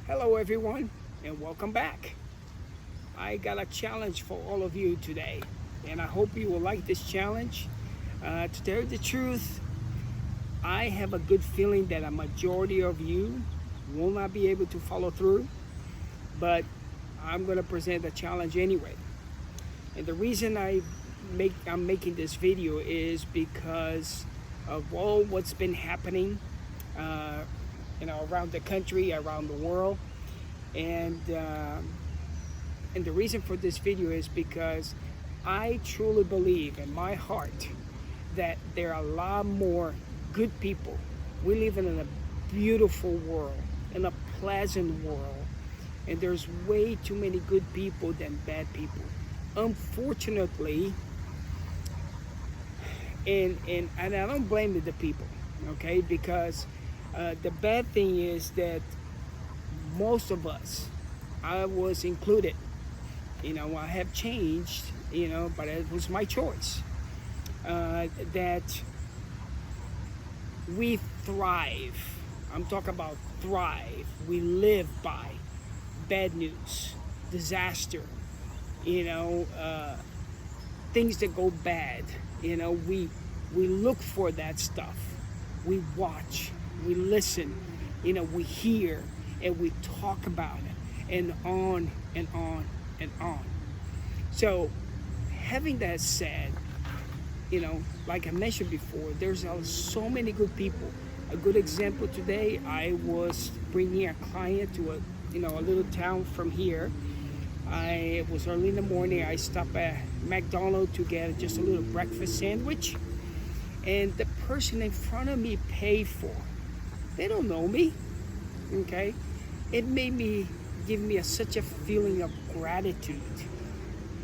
Hello, everyone, and welcome back. I got a challenge for all of you today, and I hope you will like this challenge. To tell you the truth, I have a good feeling that a majority of you will not be able to follow through, but I'm going to present the challenge anyway. And the reason I'm making this video is because of all what's been happening, uh, around the country, around the world, and and the reason for this video is because I truly believe in my heart that there are a lot more good people. We live in a beautiful world, in a pleasant world, and there's way too many good people than bad people. Unfortunately, and I don't blame the people, okay? Because the bad thing is that most of us, I was included, I have changed, but it was my choice. That we thrive. I'm talking about thrive. We live by bad news, disaster, things that go bad. We look for that stuff. We watch, we listen, we hear, and we talk about it, and on and on and on. So, having that said, like I mentioned before, there's so many good people. A good example today, I was bringing a client to a little town from here. It was early in the morning. I stopped at McDonald's to get just a little breakfast sandwich, and the person in front of me paid for. They don't know me, okay? It give me such a feeling of gratitude.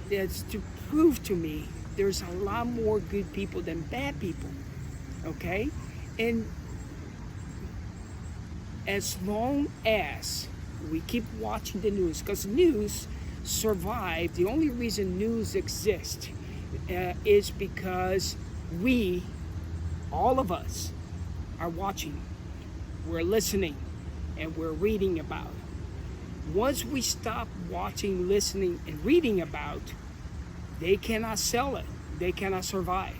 That's to prove to me there's a lot more good people than bad people, okay? And as long as we keep watching the news, because news survive, the only reason news exists is because we, all of us, are watching, we're listening, and we're reading about. Once we stop watching, listening, and reading about, they cannot sell it. They cannot survive.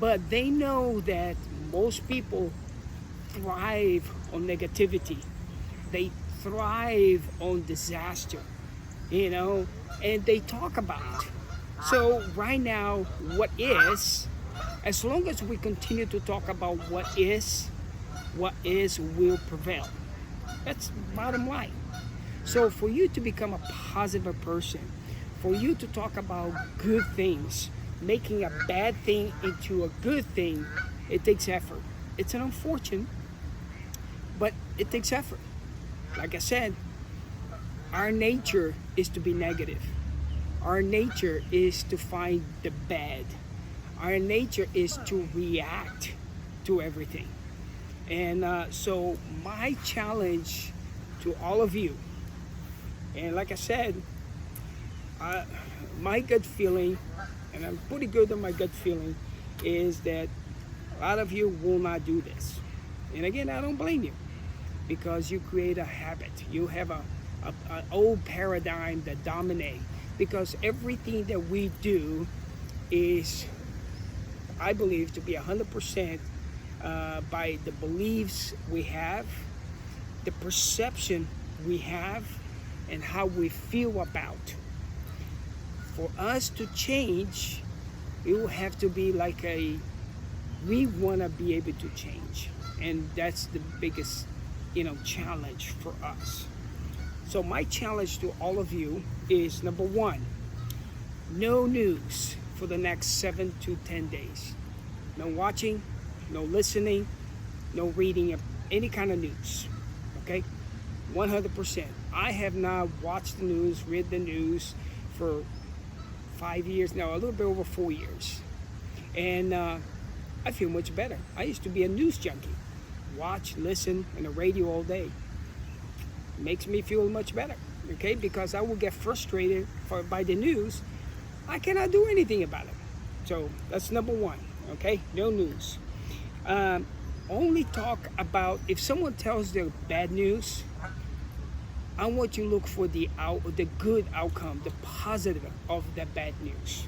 But they know that most people thrive on negativity. They thrive on disaster, and they talk about it. So right now, what is, as long as we continue to talk about what is will prevail. That's bottom line. So for you to become a positive person, for you to talk about good things, making a bad thing into a good thing, it takes effort. It's an unfortunate, but it takes effort. Like I said, our nature is to be negative. Our nature is to find the bad. Our nature is to react to everything. And so my challenge to all of you, and like I said, my gut feeling, and I'm pretty good on my gut feeling, is that a lot of you will not do this. And again, I don't blame you, because you create a habit. You have an old paradigm that dominates, because everything that we do is, I believe, to be 100% by the beliefs we have, the perception we have, and how we feel about. For us to change, it will have to be like we want to be able to change. And that's the biggest, challenge for us. So my challenge to all of you is, number one, no news for the next 7 to 10 days. No watching, no listening, no reading of any kind of news, okay? 100%. I have not watched the news, read the news for 5 years now, a little bit over 4 years. And I feel much better. I used to be a news junkie. Watch, listen, and the radio all day. Makes me feel much better, okay? Because I will get frustrated by the news. I cannot do anything about it. So that's number one, okay? No news. Only talk about, if someone tells their bad news, I want you to look for the good outcome, the positive of the bad news,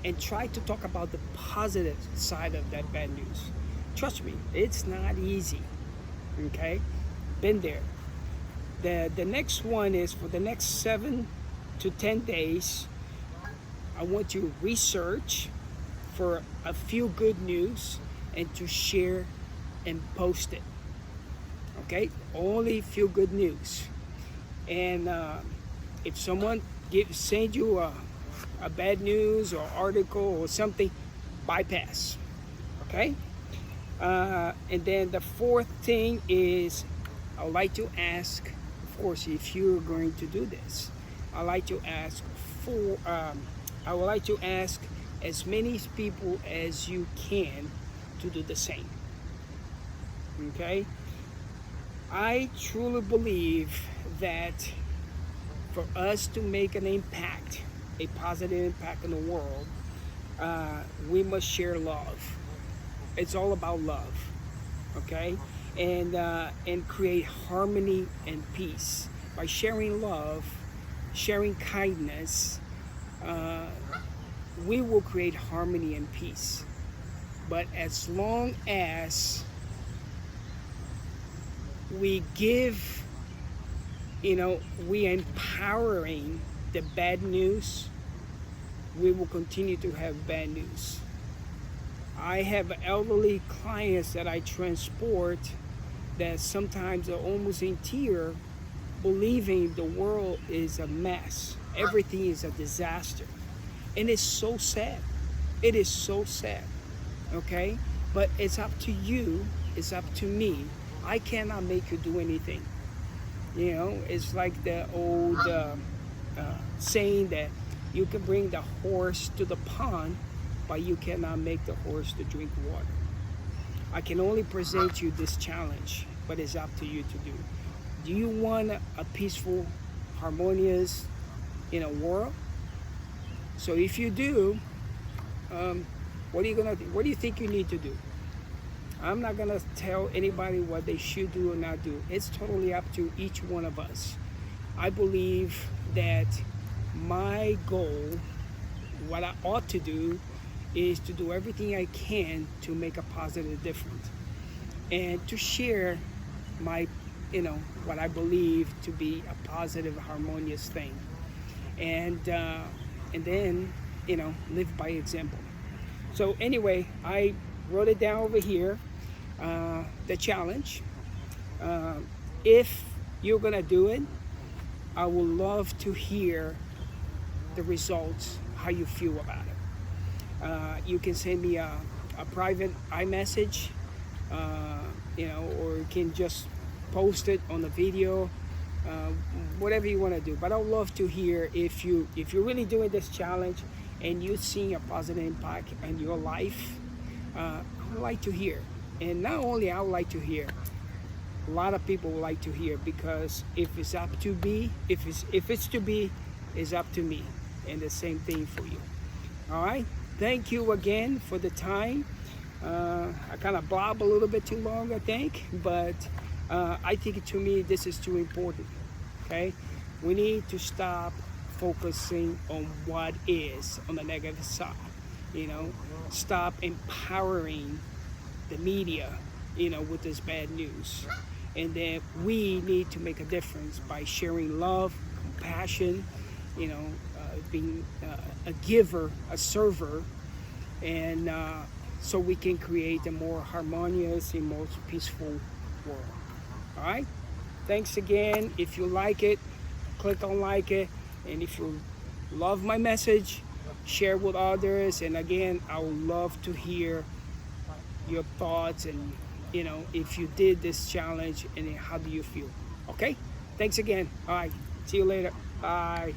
and try to talk about the positive side of that bad news. Trust me, it's not easy. Okay, been there. The next one is for the next 7 to 10 days. I want you to research for a few good news and to share and post it. Okay, only feel good news. And if someone send you a bad news or article or something, bypass. Okay. And then the fourth thing is, I would like to ask, of course, if you're going to do this, I like to ask for. I would like to ask as many people as you can to do the same. Okay. I truly believe that for us to make an impact, a positive impact in the world, we must share love. It's all about love, okay? And create harmony and peace. By sharing love, sharing kindness, we will create harmony and peace. But as long as we give, we empowering the bad news, we will continue to have bad news. I have elderly clients that I transport that sometimes are almost in tears, believing the world is a mess. Everything is a disaster. And it's so sad. It is so sad. Okay? But it's up to you. It's up to me. I cannot make you do anything. It's like the old saying that you can bring the horse to the pond, but you cannot make the horse to drink water. I can only present you this challenge, but it's up to you to do. Do you want a peaceful, harmonious, world? So if you do, what are you gonna do? What do you think you need to do? I'm not gonna tell anybody what they should do or not do. It's totally up to each one of us. I believe that my goal, what I ought to do, is to do everything I can to make a positive difference and to share my, what I believe to be a positive, harmonious thing, and then, live by example. So anyway, I wrote it down over here, the challenge. If you're gonna do it, I would love to hear the results, how you feel about it. You can send me a private iMessage, or you can just post it on the video, whatever you want to do. But I would love to hear if you're really doing this challenge and you're seeing a positive impact in your life. I would like to hear, and not only I would like to hear, a lot of people would like to hear, because if it's up to be, if it's to be, it's up to me, and the same thing for you. All right. Thank you again for the time. I kind of blob a little bit too long, I think, but I think to me this is too important. Okay, we need to stop focusing on what is on the negative side. Stop empowering the media, with this bad news, and then we need to make a difference by sharing love, compassion, being a giver, a server, and so we can create a more harmonious and more peaceful world. All right? Thanks again. If you like it, click on like it, and if you love my message, share with others. And again, I would love to hear your thoughts, and if you did this challenge, and how do you feel? Okay? Thanks again. All right. See you later. Bye.